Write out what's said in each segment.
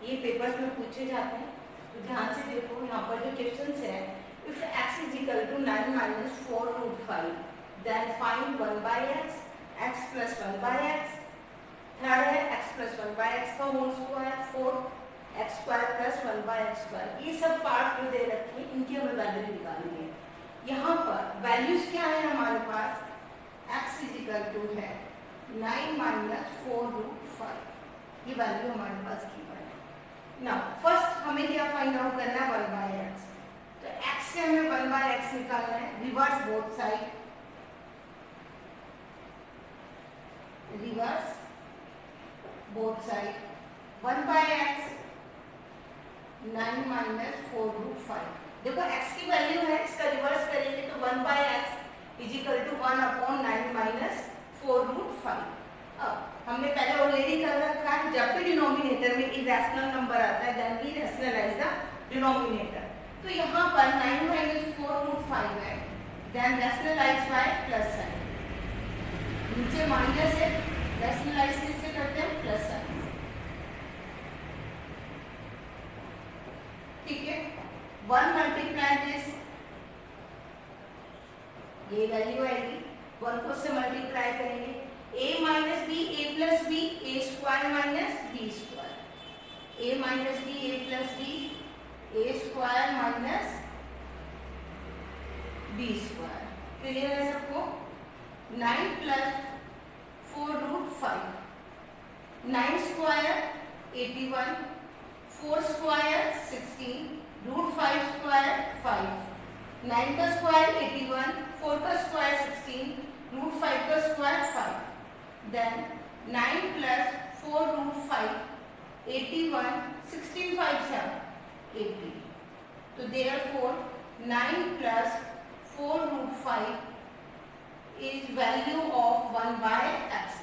ये पेपर्स में पूछे जाते हैं, तो ध्यान से देखो। यहाँ पर जो क्वेश्चन है, if x is equal to 9 minus 4 root 5 then find 1 by x, x plus 1 by x. Third है x प्लस 1 बाई एक्स का whole square, fourth x square plus 1 by x square. ये सब पार्ट जो दे रखे हैं इनकी हमें वैल्यू निकालनी है। यहाँ पर वैल्यूज क्या है हमारे पास, x इज इक्वल टू है 9 माइनस 4 रूट 5, ये वैल्यू हमारे पास की है। नाउ फर्स्ट हमें क्या फाइंड आउट करना है, 1 बाई एक्स। तो x से हमें 1 बाई एक्स निकालना है, reverse both side, reverse both side. 1 by x 9 minus 4 root 5। देखो x की वैल्यू है, इसका रिवर्स करेंगे तो 1 by x is equal to 1 upon 9 minus 4 root 5। अब हमने पहले ऑलरेडी कर रखा है, जब भी डिनोमिनेटर में इरेशनल नंबर आता है then we rationalise the denominator. तो यहाँ पर 9 माइनस 4 रूट 5 है, then rationalise by plus sign. नीचे माइनस है, रैशनलाइज किससे करते हैं, प्लस साइन। ठीक है, 1 मल्टीप्लाई दिस, ये वैल्यू आएगी, 1 को से मल्टीप्लाई करेंगे, a minus b a plus B, a square minus b square, a minus b a plus B, a square minus b square. Clear है सबको। 9 plus 4 root 5, 9 square 81, 4 square 16, root 5 square 5, 9 का square 81, 4 का square 16, root 5 का square 5। Then 9 plus 4 root 5 81, 16 5 7 80। तो therefore 9 plus 4 root 5 is value of 1 by x.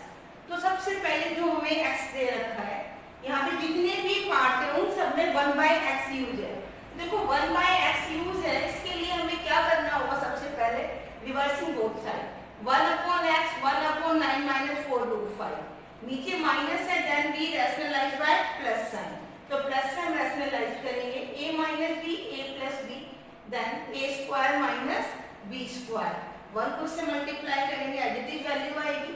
तो सबसे पहले जो हमें x दे रखा है, यहाँ पे जितने भी पार्ट है उन सब में 1 बाय एक्स यूज है। देखो 1 बाय एक्स यूज है, इसके लिए हमें क्या करना होगा, सबसे पहले reversing both side, 1 upon x 1 upon 9 minus 4 root 5। नीचे माइनस है, then be rationalise by plus sign. तो प्लस साइन रैशनलाइज करेंगे, a minus b a plus b, then a square minus b square. 1 को से मल्टीप्लाई करेंगे, additive value आएगी,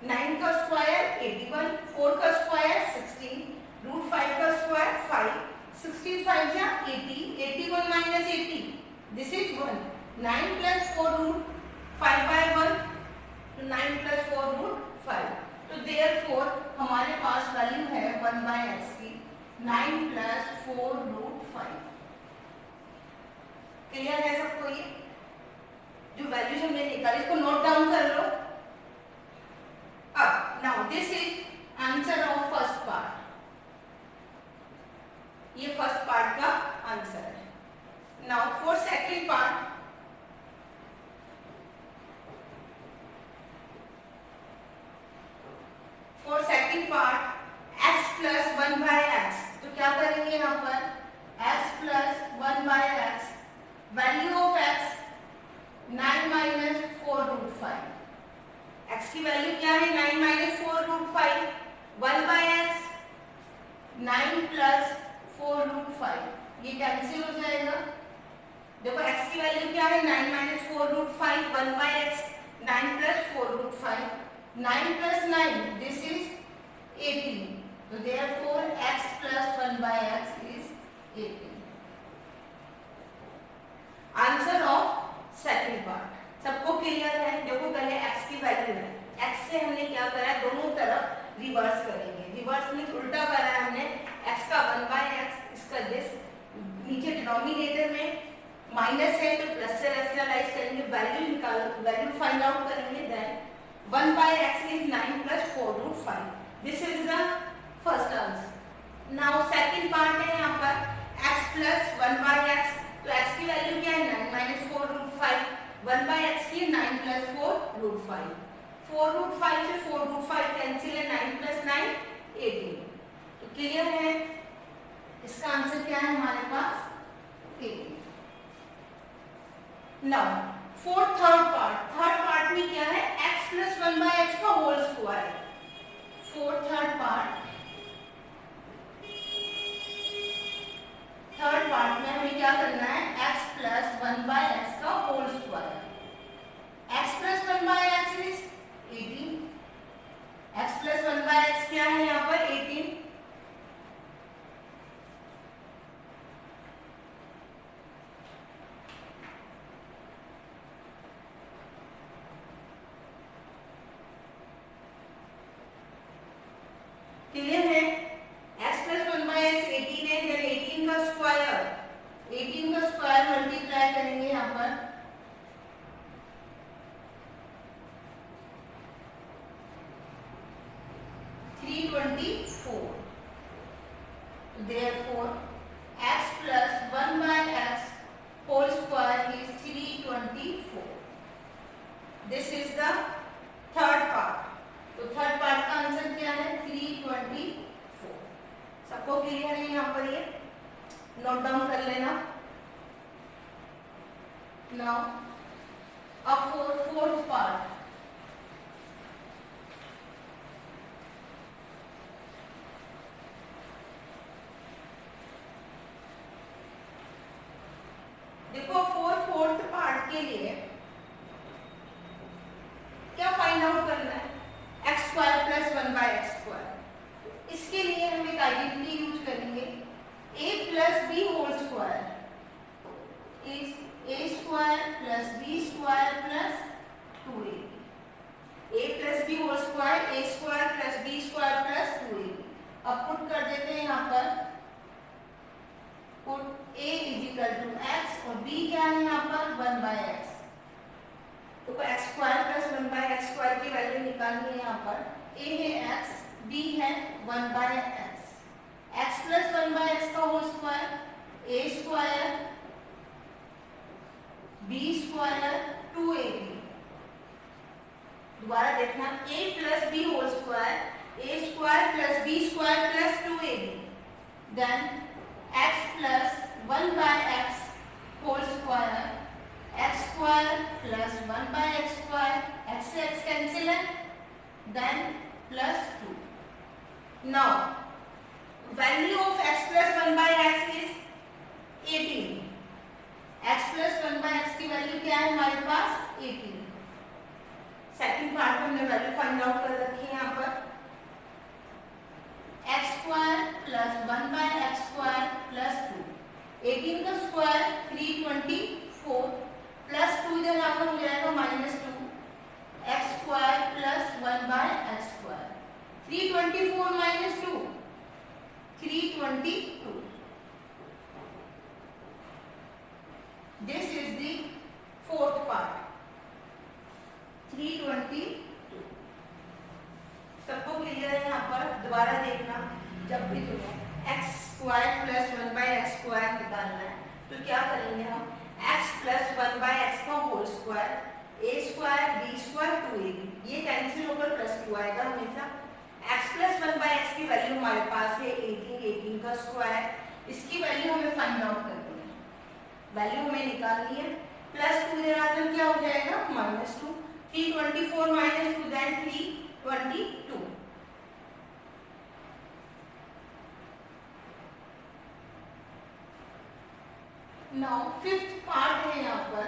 9 का square 81, 4 का स्क्वायर 16, रूट 5 का स्क्वायर 5, 16 5 जा 80, 81 minus 80, this is 1। 9 plus 4 root 5 by 1, तो 9 प्लस 4 रूट 5। तो देयरफॉर हमारे पास वैल्यू है 1 बाय एक्स की 9 प्लस 4 रूट 5। क्लियर है सबको। ये जो वैल्यूज हमने निकाली इसको नोट डाउन कर लो। अब now this is answer of first part, ये फर्स्ट पार्ट का आंसर है। Now for second part, for second part x plus 1 by x. तो क्या करेंगे यहाँ पर, x plus 1 by x, value of x 9 minus 4 root 5। x की value क्या है, 9 minus 4 root 5, 1 by x 9 plus 4 root 5, ये कैंसिल हो जाएगा। देखो x की वैल्यू क्या है, 9 minus 4 root 5, 1 by x 9 plus 4 root 5, 9 plus 9 this is 18। तो therefore x plus 1 by x is 18। Answer of second part सबको क्लियर है। देखो पहले x की वैल्यू है, x से हमने क्या करा है, दोनों तरफ रिवर्स करेंगे, रिवर्स में उल्टा करा है हमने, x का 1 बाय एक्स, इसका दिस, नीचे डिनोमिनेटर में माइनस है तो प्लस से रैशनलाइज करेंगे, वैल्यू निकाल, वैल्यू फाइंड आउट करेंगे, then 1 by x is 9 plus 4 root 5। This is the first answer. Now second part है यहाँ पर x प्लस 1 बाय एक्स। तो x की वैल्यू क्या है, 9 माइनस 4 रूट 5, 1 बाय एक्स की 9 प्लस 4 रूट 5, 4 रूट 5 से 4 रूट 5 कैंसिल है, 9 प्लस 9 18। तो क्लियर है, इसका आंसर क्या है हमारे पास 18। नाउ फॉर थर्ड पार्ट में क्या है, x प्लस 1 बाय एक्स का whole square. For third part 18 का स्क्वायर मल्टीप्लाई करेंगे यहाँ पर 324, therefore x plus 1 by x whole square is 324. This is the third part. तो थर्ड पार्ट का आंसर क्या है 324. सबको क्लियर है यहाँ पर, ये नोट डाउन कर लेना. नाउ अब फोर्थ पार्ट. देखो फोर्थ पार्ट के लिए क्या फाइंड आउट करना है, x square plus 1 by x square. इसके लिए हम एक आइडेंटिटी यूज करेंगे, a plus b whole square is a square plus b square plus 2ab. a plus b whole square a square plus b square plus 2ab. अब put कर देते हैं यहाँ पर, put a is equal to x और b क्या है यहाँ पर 1 बाय एक्स. तो x square plus 1 by x square की वैल्यू निकालनी है यहाँ पर. a है x, b है 1 by x. x plus 1 by x का whole square a square b square 2ab. दोबारा देखना, a plus b whole square a square plus b square plus 2ab. Then x plus 1 by x whole square x square plus 1 by x square, x से x cancel है, then plus 2. Now value of x plus 1 by x is 18. x plus 1 by x की value क्या है हमारे पास 18. Second part में हमने value find out कर रखी है यहाँ पर, x square plus 1 by x square plus 2. 18 का स्क्वायर 324 प्लस 2 इधर आकर हो जाएगा -2. X square plus 1 by x square. 324 minus 2 322. This is the fourth part 322. सबको क्लियर है यहाँ पर. दोबारा देखना, जब भी तुम्हें x square plus 1 by x square निकालना है तो क्या करेंगे हम, x प्लस 1 बाय एक्स का whole square a square b square 2ab. ये कैंसिल होकर प्लस 2 आएगा हमेशा. x प्लस 1 बाय एक्स की वैल्यू हमारे पास है 18. 18 का स्क्वायर, इसकी वैल्यू हमें फाइंड आउट करनी है, वैल्यू हमें निकालनी है. प्लस 2 इधर आकर क्या हो जाएगा -2. 324 minus 2 then 322. Now fifth part है यहाँ पर,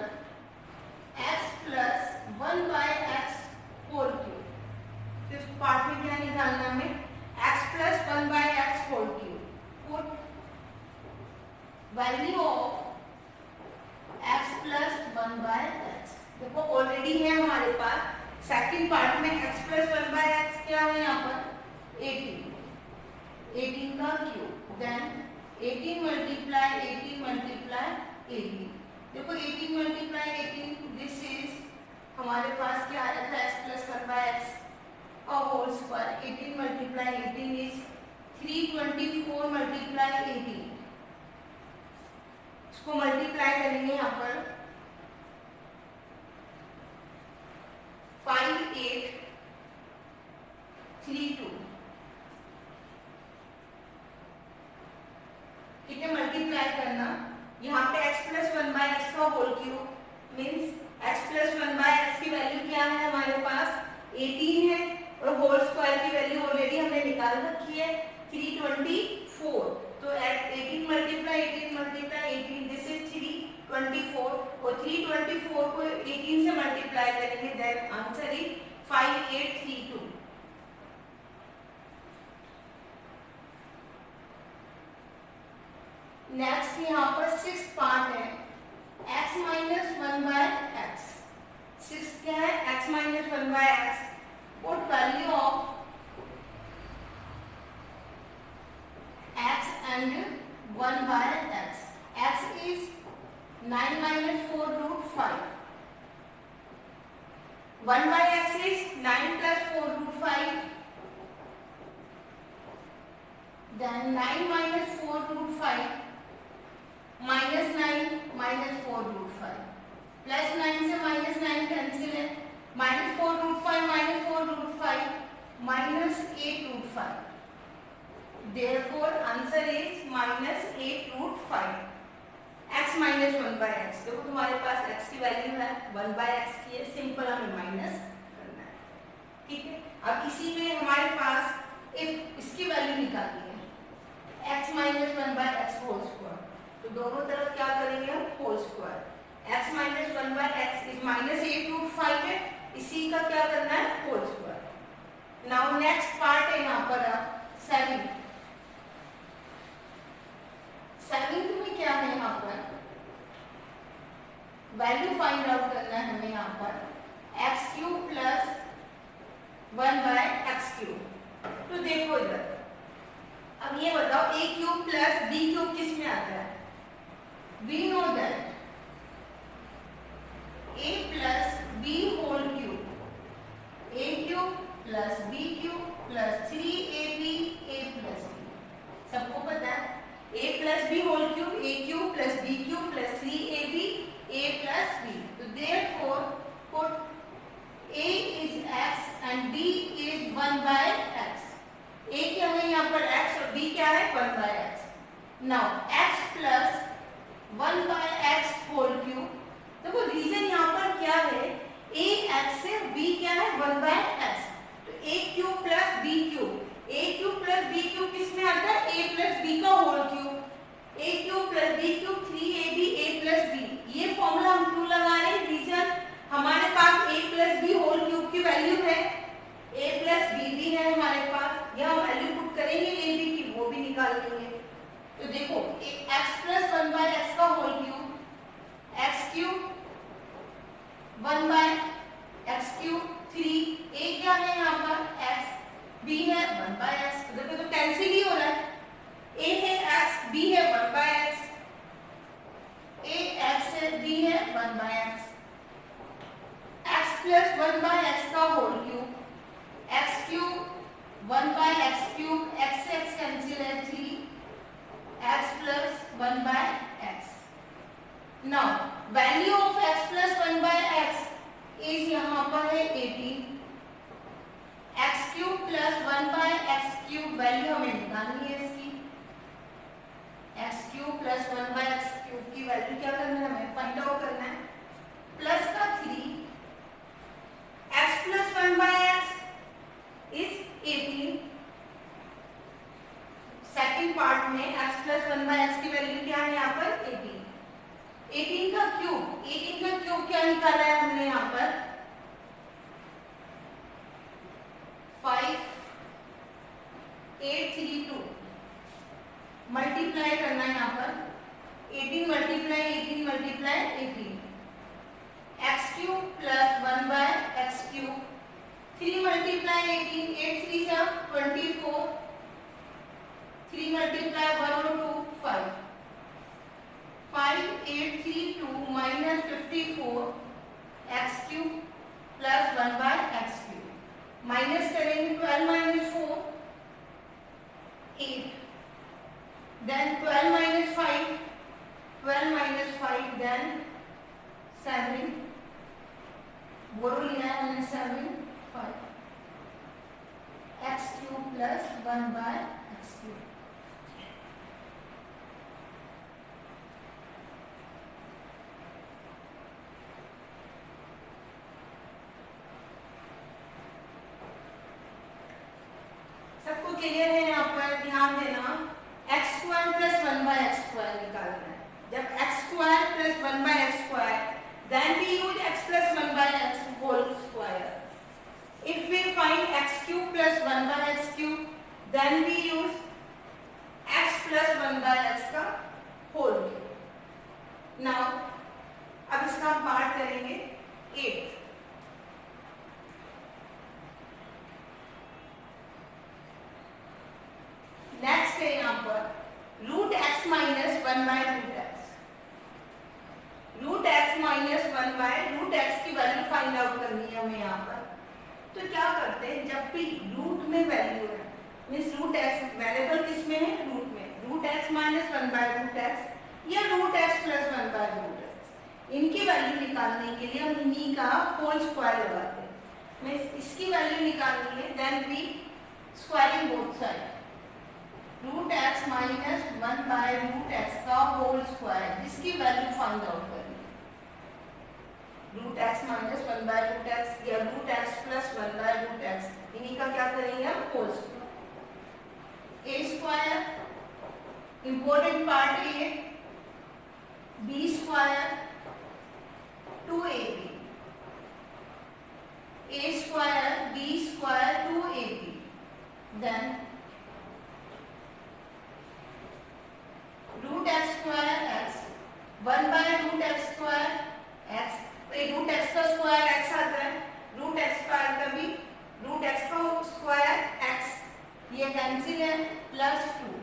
x plus 1 by x whole cube. Fifth part में क्या निकालना है हमें, x plus 1 by x whole cube. Put value of x plus 1 by x. देखो ऑलरेडी है हमारे पास सेकंड पार्ट में x प्लस 1 बाय एक्स क्या है यहाँ पर 18. 18 का क्यूब, देन 18 मल्टीप्लाई 18 मल्टीप्लाई 18. देखो 18 मल्टीप्लाई 18, दिस इज हमारे पास क्या आ रहा था x प्लस 1 बाय एक्स का whole square. 18 multiply 18 is 324 multiply 18. इसको मल्टीप्लाई करेंगे यहाँ पर 5832. ठीक है, मल्टीप्लाई करना. यहाँ पे x प्लस 1 बाय एक्स का whole cube means x plus 1 by x की वैल्यू क्या है हमारे पास 18 है और होल स्क्वायर की वैल्यू ऑलरेडी हमने निकाल रखी है 324. तो 18 मल्टीप्लाई 18 मल्टीप्लाई 18, दिस इज 324 और 324 को 18 से मल्टीप्लाई करेंगे, देन आंसर इज 5832. नेक्स्ट यहाँ पर सिक्स पार्ट है, x minus 1 by x. Six क्या है, x minus 1 by x. Put value of x and 1 by x. x is 9 minus 4 root 5. 1 by x is 9 plus 4 root 5. Then 9 minus 4 root 5 minus 9 minus 4 root 5. Plus 9 से minus 9 cancel है. Minus 4 root 5 minus 4 root 5 minus 8 root 5. Therefore answer is minus 8 root 5. x minus 1 by x. देखो तुम्हारे पास x की value है 1 by x की है, simple हमें minus करना है. ठीक है. अब इसी में हमारे पास इसकी वैल्यू निकालनी है x minus 1 by x whole square. तो दोनों तरफ क्या करेंगे हम whole square. x minus 1 by x is minus 8 root 5 है, इसी का क्या करना है whole square. Now next part है यहाँ पर 7. 7th में क्या है यहाँ पर वैल्यू फाइंड आउट करना है हमें यहाँ पर x cube plus 1 by x cube. तो देखो इधर, अब ये बताओ a cube plus b cube किस में आता है. We know that a plus b whole cube, a cube plus b cube plus 3ab a plus b. सबको पता है a plus b whole cube, a cube plus b cube plus 3ab a plus b. तो therefore put a is x and b is 1 by x. a क्या है यहाँ पर x और b क्या है 1 by x. now x plus 1 by x whole cube. देखो reason यहाँ पर क्या है, a x से b क्या है 1 by x. तो a cube plus b cube, a cube plus b cube किस में आता है a प्लस b का whole cube. a cube plus b cube 3ab a plus b. ये फॉर्मूला हम क्यों लगा रहे हैं, रीजन हमारे पास a plus b whole cube की वैल्यू है, a प्लस b भी है हमारे पास. यह हम वैल्यू पुट करेंगे a b की, वो भी निकाल लेंगे. तो देखो x प्लस 1 by x का whole cube, x cube 1 by x cube 3. a क्या है यहाँ पर x, b है 1 by x. देखो तो कैंसिल ही हो रहा है. a है x, b है 1 by x. a x है, b है 1 by x. x plus 1 by x का whole cube, x cube 1 by x cube, x से x कैंसिल है 3, x plus 1 by x. Now value of x plus 1 by x is यहाँ पर है 18. x cube plus 1 by x cube value हमें निकालनी है इसकी. x cube plus 1 by x cube की वैल्यू क्या करना है हमें फाइंड आउट करना है. प्लस का 3, x plus 1 by x is 18. Second part में x प्लस 1 बाय x की वैल्यू क्या है यहाँ पर 18. 18 का क्यूब क्या निकाला है हमने यहाँ पर 5832. मल्टीप्लाई करना है यहाँ पर 18 multiply 18 multiply 18. x cube plus 1 by x cube 3 multiply 18, 8 3 जा 24. 3 multiply 1 और 2 5. 5832 minus 54 x cube plus 1 by x cube. Minus करेंगे 12 minus 4 8. Then 12 minus 5, 12 minus 5 then 7. बोरो लिया है हमने 7 5. x cube plus 1 by x cube. सबको क्लियर है यहाँ पर, ध्यान देना. X square plus 1 by x square निकालना है. जब x square plus 1 by x square then we use x plus 1 by x whole square. If we find x cube plus 1 by x cube then we use x plus 1 by x का whole cube. Now अब इसका हम part करेंगे 8. Next minus 1/√x की value find out करनी है हमें यहाँ पर। तो क्या करते हैं, जब भी रूट में वैल्यू है मीन्स रूट एक्स वेरिएबल किस में है, रूट में, रूट एक्स माइनस 1/√x या रूट एक्स प्लस 1/√x, इनकी वैल्यू निकालने के लिए हम इन्हीं का होल स्क्वायर लगाते हैं। मीन्स इसकी वैल्यू निकालनी है, then we squaring both side, root x minus 1/√x का होल स्क्वायर, जिसकी वैल्यू फाइंड आउट करनी है, रूट एक्स माइनस 1/√x या रूट एक्स प्लस 1/√x, इन्हीं का क्या करेंगे हम whole square. A square important part है ये, b square 2ab, a square b square 2ab, then root x square x 1/√x square x, root x का square x आता है, रूट x स्क्वायर का भी रूट x का square x, ये cancel है, plus 2,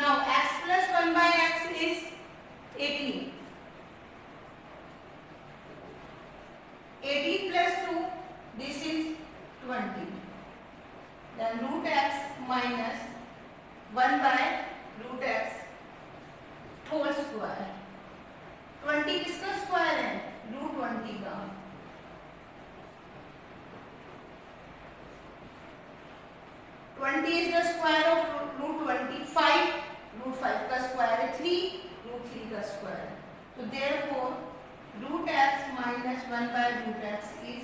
now x plus 1/x is 18, 18 plus 2, this is 20. Then root x minus 1/√x whole square. 20 किसका square है, √20 का। is the square of √20, 5, √5 का स्क्वायर है 3, √3 का स्क्वायर। तो therefore root x minus 1/√x is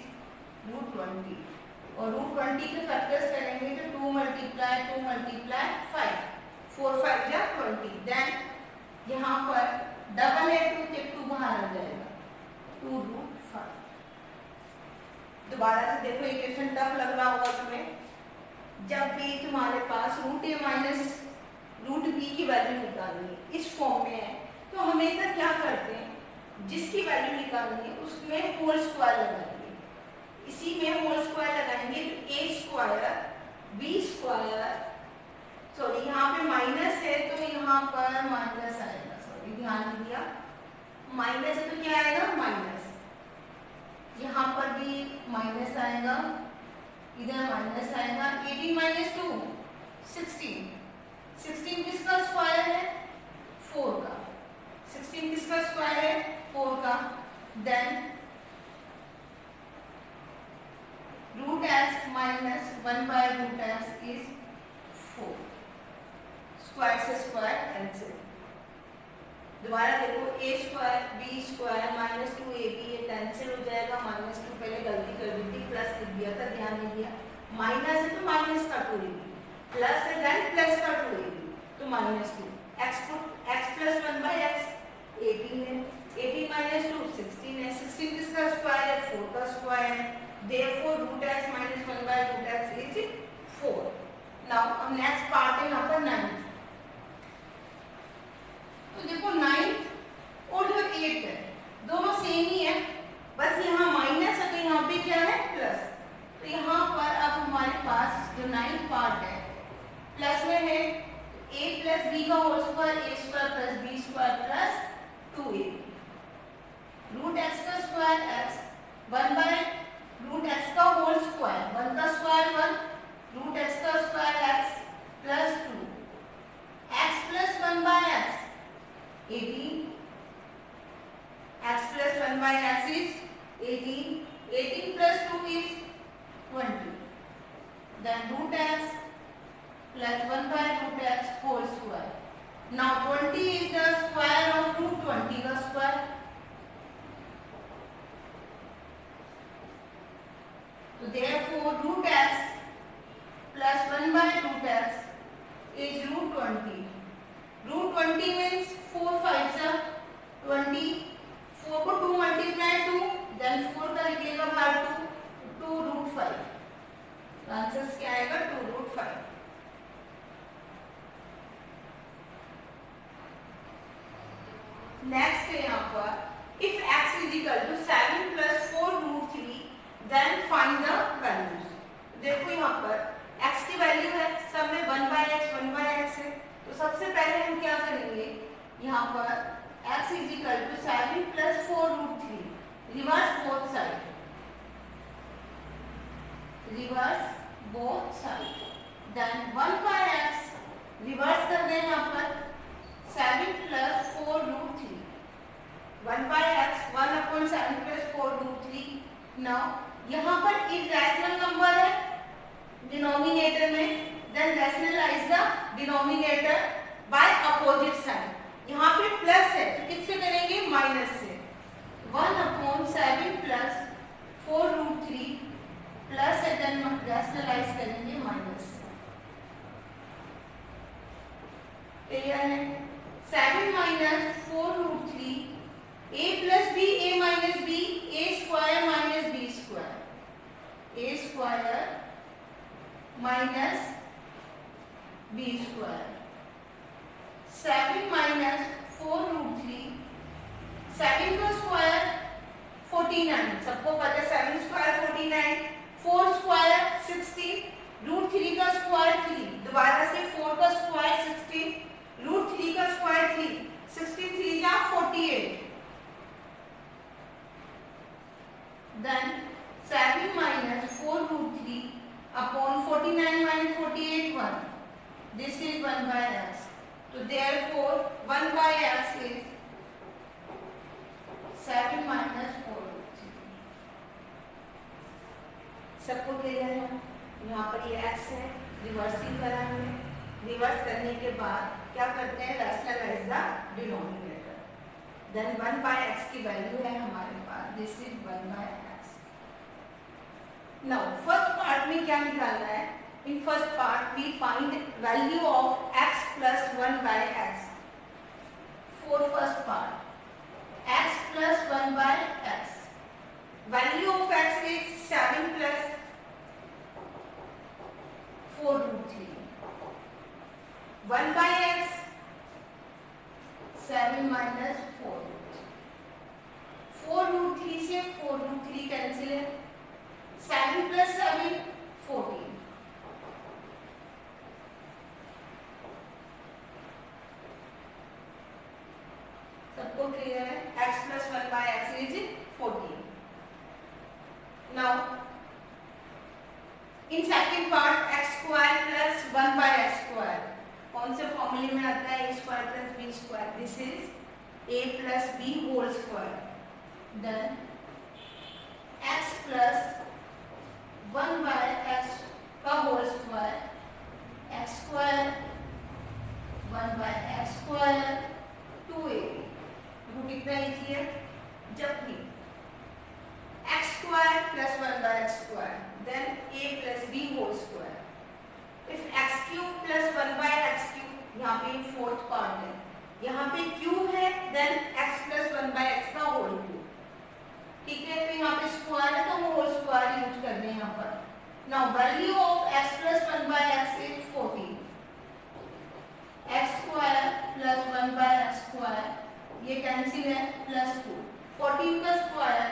√20, और √20 के फैक्टर्स करेंगे तो 2 मल्टीप्लाई 5, 4 5 या 20, देन यहाँ पर डबल है 2 के 2 बाहर आ जाएगा, 2√5। दोबारा से देखो, इक्वेशन टफ लग रहा होगा तुम्हें, जब भी तुम्हारे पास √a माइनस √b की वैल्यू निकालनी है इस फॉर्म में है, तो हमेशा क्या करते हैं, जिसकी वैल्यू निकालनी है उसमें होल स्क्वायर लगाएंगे, इसी में होल स्क्वायर लगाएंगे, तो a square b square, sorry यहाँ पे माइनस है तो यहाँ पर माइनस आएगा, सॉरी ध्यान दिया, माइनस है तो क्या आएगा माइनस, यहाँ पर भी माइनस आएगा, इधर माइनस आएगा, 18 माइनस 2 16, 16 किसका स्क्वायर है 4 का, 16 किसका स्क्वायर है 4 का, then root x minus 1/√x is 4, square से स्क्वायर कैंसिल। दोबारा देखो, a square b square minus 2ab ये कैंसिल हो जाएगा, माइनस 2 पहले गलती कर दी थी, प्लस लिख दिया था, ध्यान नहीं दिया, माइनस है तो माइनस का 2ab, प्लस है देन प्लस का 2ab, तो माइनस 2, x प्लस 1/x 18 है, 18 माइनस 2 16 है, 16 किसका स्क्वायर है 4 का स्क्वायर है, therefore root x minus 1/√x is 4। Now अब नेक्स्ट पार्ट है यहाँ पर 9, तो देखो 9 और जो 8 है दोनों सेम ही है, बस यहाँ माइनस है तो यहाँ पे क्या है प्लस, तो यहाँ पर अब हमारे पास जो 9 पार्ट है प्लस में है, a प्लस b का whole square, a square plus b square plus 2ab, root x का स्क्वायर x 1/√x का होल स्क्वायर, 1 का स्क्वायर 1, रूट x का square x plus 2, x plus 1/x 18, x plus 1/x is 18, 18 plus 2 is 20, then root x plus 1/√x whole square. Now 20 is the square of √20 का square. So therefore root x plus 1/√x is √20. √20 means 4 5s are 20. 4 को 2 multiply 2, then 4 का निकलेगा बाहर 2 √5. Answer क्या आएगा 2√5. Next है यहाँ पर if x is equal to 7 plus 4√3 then find the values. देखो यहाँ पर x की वैल्यू है, सब में 1/x है, तो सबसे पहले हम क्या करेंगे, यहाँ पर x is equal to 7 plus 4 root 3. Reverse both sides. Reverse both sides. Then 1 by x reverse कर दें यहाँ पर 7 plus 4 root 3. 1 by x 1 upon 7 plus 4 root 3. Now यहाँ पर irrational number है डिनोमिनेटर में, then rationalize the denominator by opposite sign. यहाँ पे प्लस है तो किससे करेंगे? माइनस से. 1 upon 7 plus 4 root 3 प्लस है, then rationalize करेंगे माइनस से. क्लियर है? 7 minus 4 root 3 a plus b a minus b a square minus b square. A square minus b square. 7 minus 4 root 3. 7 का स्क्वायर 49. सबको पता है 7 स्क्वायर 49. 4 स्क्वायर 16. रूट 3 का square 3. दोबारा से 4 का स्क्वायर 16. रूट 3 का स्क्वायर 3. 63 या 48. Then 7 minus 4 root 3 upon 49 minus 48 1. This is 1 by x. So therefore 1 by x is 7 minus 4 root 3. सबको क्लियर है? यहाँ पर ये x है, रिवर्सिंग करा हमने. रिवर्स करने के बाद क्या करते हैं? Rationalise the denominator. Then 1 by x की वैल्यू है हमारे पास. This is 1 by x. Now first part में क्या निकालना है? In first part we find value of x plus 1 by x. For first part x plus 1 by x. Value of x is 7 plus 4 root 3. 1 by x 7 minus 4 root 3. 4 root 3 से 4 root 3 cancel है. 7 plus 7 14. सबको clear है? x plus 1 by x is 14. Now in second part x square plus 1 by x square. कौन से फॉर्मूले में आता है? a square plus b square. This is a plus b whole square. Then x plus 1 by x का whole square. x square 1 by x square 2ab. Root कितना easy है? जब भी x square plus 1 by x square then a plus b whole square. If x cube plus 1 by x cube, यहाँ पे fourth part है, यहाँ पे cube है, then x plus 1 by x का होल क्यूब. ठीक है? तो यहाँ पे स्क्वायर है तो हम होल स्क्वायर यूज कर रहे हैं यहाँ पर. Now value of x plus 1 by x is 14. x square plus 1 by x square ये कैंसिल है, प्लस 2. 14 का स्क्वायर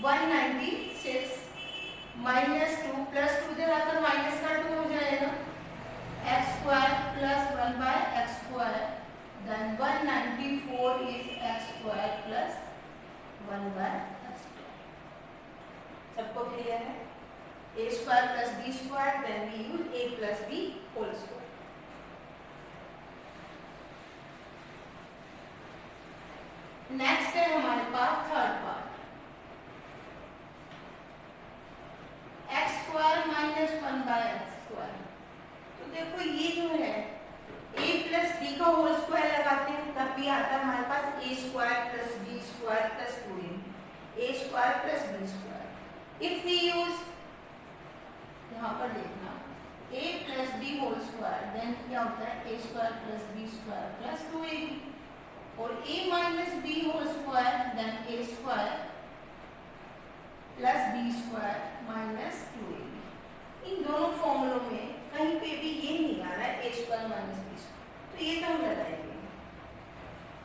196 माइनस 2 प्लस 2 इधर आकर माइनस का 2 हो जाएगा. x square plus 1 by x square. Then 194 is x square plus 1 by x square. सबको clear है? a square plus b square. Then we use a plus b whole square. Next है हमारे पास third part x square minus 1 by x square. तो देखो ये जो है a प्लस b का होल स्क्वायर लगाते हैं तब भी आता है हमारे पास a square plus b square plus 2a square plus b square. If we use यहाँ पर देखना a plus b whole square then क्या होता है a square plus b square plus 2ab. और a minus B whole square then a square plus b square minus 2ab. इन दोनों फॉर्मूलों में कहीं पे भी ये नहीं आ रहा है a square minus b square, तो ये तो हम लगाएंगे.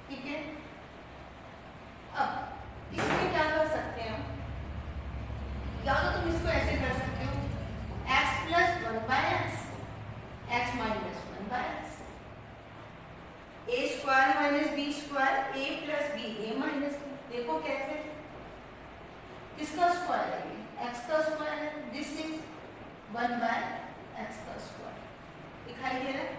ठीक है? अब इसमें क्या कर सकते हैं हम? या तो तुम इसको ऐसे कर सकते हो x plus 1 by x minus 1 by x. a square minus b square A plus B A minus B. देखो कैसे, किसका स्क्वायर है ये, एक्स का स्क्वायर है। दिस इज 1 बाय एक्स का स्क्वायर, दिखाई दे रहा है,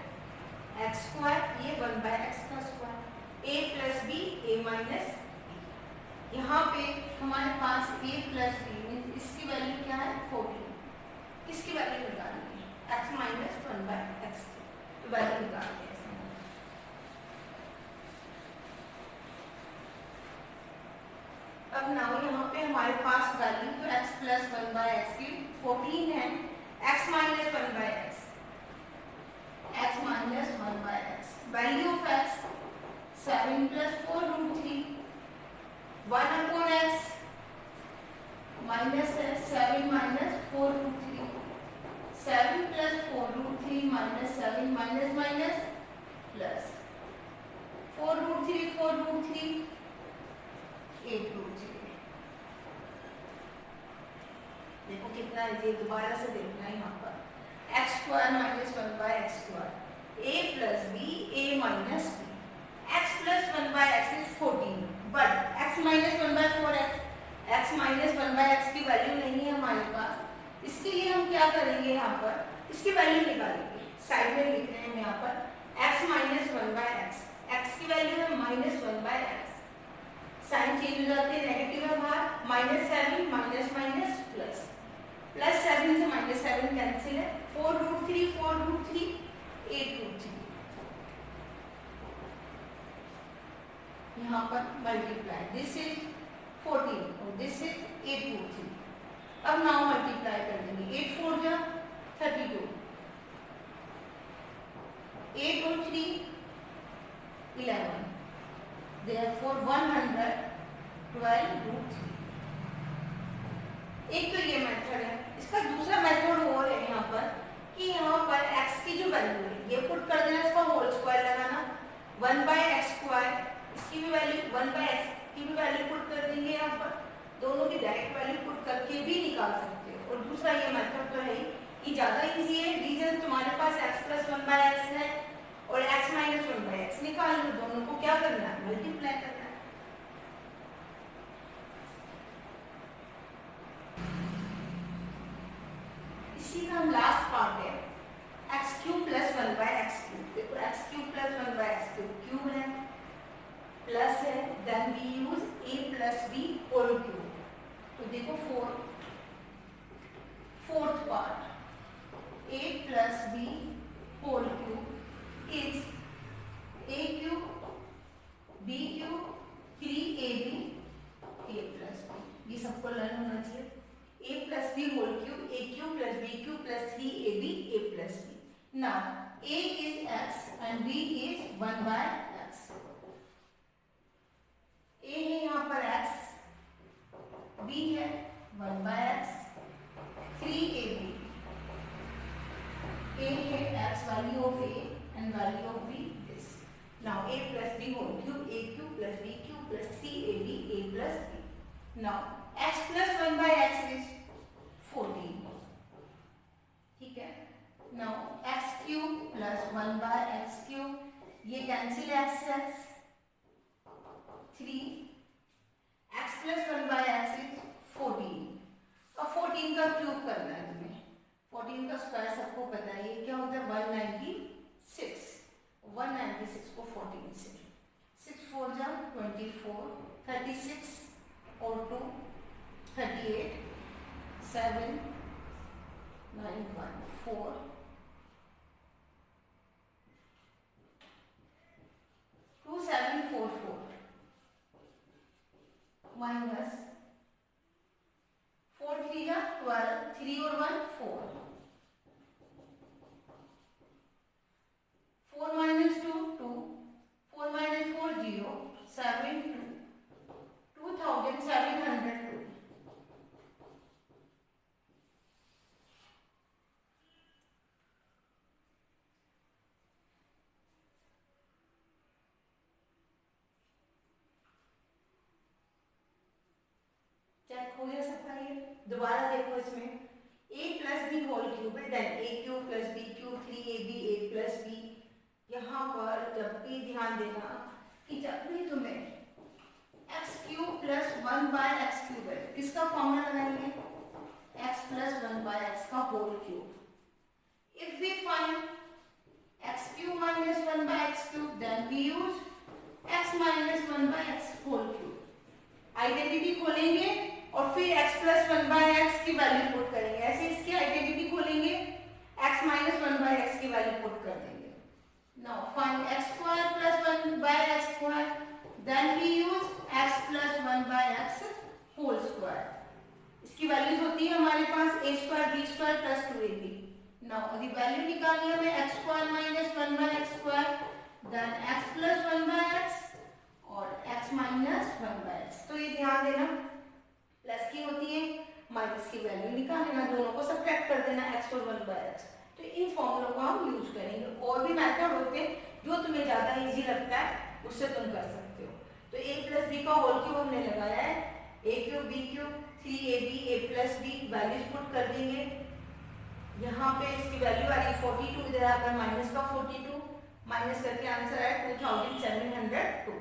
एक्स स्क्वायर, ये 1 बाय एक्स का square, A plus B A minus B. यहाँ पे हमारे पास ए प्लस बी, इसकी वैल्यू क्या है 14, इसकी वैल्यू निकालनी है, एक्स माइनस 1 बाय एक्स की वैल्यू निकालनी है। अब नाउ यहाँ पे हमारे पास वैल्यू तो x प्लस 1 बाय एक्स की 14 है, x minus 1 by x, x minus 1 by x, value of x 7 plus 4 root 3, 1 upon x minus है 7 minus 4 root 3, 7 plus 4 root 3 minus 7 minus minus plus 4 root 3 4 root 3 8 root 3। देखो कितना है ये, दोबारा से देखना है यहाँ पर X square minus 1 by x square, A plus B A minus B, X plus 1 by x is 14, but X minus 1 by 4 X, X minus 1 by x की वैल्यू नहीं है हमारे पास, इसके लिए हम क्या करेंगे, यहाँ पर इसकी वैल्यू निकालेंगे, साइड में लिख रहे हैं यहाँ पर X minus 1 by X, X की वैल्यू है minus 1 by X, sign change हो जाते हैं, नेगेटिव है बाहर, minus 7 minus minus plus, plus 7 से माइनस 7 कैंसिल है, 4 रूट 3 4 रूट 3 8 रूट 3, यहाँ पर मल्टीप्लाई, दिस इज 14 और दिस इज 8 रूट 3। अब नाउ मल्टीप्लाई कर देंगे, 8 4 जा 32, 8 और 3 11, therefore 112 रूट 3। एक तो ये मेथड है, इसका दूसरा मेथड और है यहाँ पर कि यहाँ पर x की जो वैल्यू है ये पुट कर देना, इसका होल स्क्वायर लगाना, 1 बाय एक्स स्क्वायर, इसकी भी वैल्यू 1 बाय एक्स की भी वैल्यू पुट कर देंगे, यहाँ पर दोनों की डायरेक्ट वैल्यू पुट करके भी निकाल सकते हो। और दूसरा ये मेथड तो है कि ज़्यादा इजी है, रीजन तुम्हारे पास x प्लस 1 बाय एक्स है और x माइनस 1 बाय एक्स निकाल लो, दोनों को क्या करना है, मल्टीप्लाई करना है। इसी का लास्ट पार्ट है x cube plus 1 by x cube. देखो x cube plus 1 by x cube, cube है प्लस है, then we use a plus b whole cube. तो देखो fourth part a plus b whole cube is a cube b cube 3ab a plus b, ये सबको learn होना चाहिए। a plus b whole cube, a cube plus b cube plus 3ab a plus b. Now a is x and b is 1 by x. a है यहाँ पर x, b है 1 by x, 3ab, a है x value of a and value of b this. Now a plus b whole cube, a cube plus b cube plus 3ab a plus b. Now x plus 1 by x is 14, ठीक है। Now x cube plus 1 by x cube, ये cancel x x 3, x plus 1 by x is 14। अब 14 का cube करना है तुम्हें, 14 का square सबको पता है, ये क्या होता है 196, 196 को 14 से, 6 4 जा 24, 36 और 2 38, 7 9 1 4 2 7 4 4 माइनस 4 3 जा 12, 3 और 1 4, 4 minus 2 2, 4 minus 4 0, 7 2, 2702। चेक हो गया सबका, ये दोबारा देखो, इसमें a plus b whole cube है, then a cube plus b cube 3ab a plus b. यहाँ पर जब भी ध्यान देना कि जब भी whole cube. If we find x cube minus 1 by x cube, then we use x minus 1 by x whole cube. Identity खोलेंगे और फिर x plus 1 by x की वैल्यू पुट करेंगे. ऐसे इसकी आइडेंटिटी खोलेंगे, x minus 1 by x की value put कर देंगे. Now find x square plus 1 by x square. Then we use x plus 1 by x whole square. इसकी वैल्यूज होती है हमारे पास a square b square plus 2ab. Now the value निकालनी है हमें x square minus 1 by x square, then x plus 1 by x और x minus 1 by x. तो ये ध्यान देना, प्लस की होती है, माइनस की वैल्यू निकाल लेना, दोनों को सब्ट्रैक्ट कर देना x और 1 by x. तो इन फॉर्मूलों को हम यूज करेंगे. और भी मेथड होते हैं जो तुम्हें ज्यादा इजी लगता है उससे तुम कर सकते हो. तो a plus b का होल क्यूब हमने लगाया है, a cube b cube 3ab a plus b values put कर देंगे. यहाँ पे इसकी वैल्यू आ रही 42, इधर आकर माइनस का 42, माइनस करके आंसर आया 2702.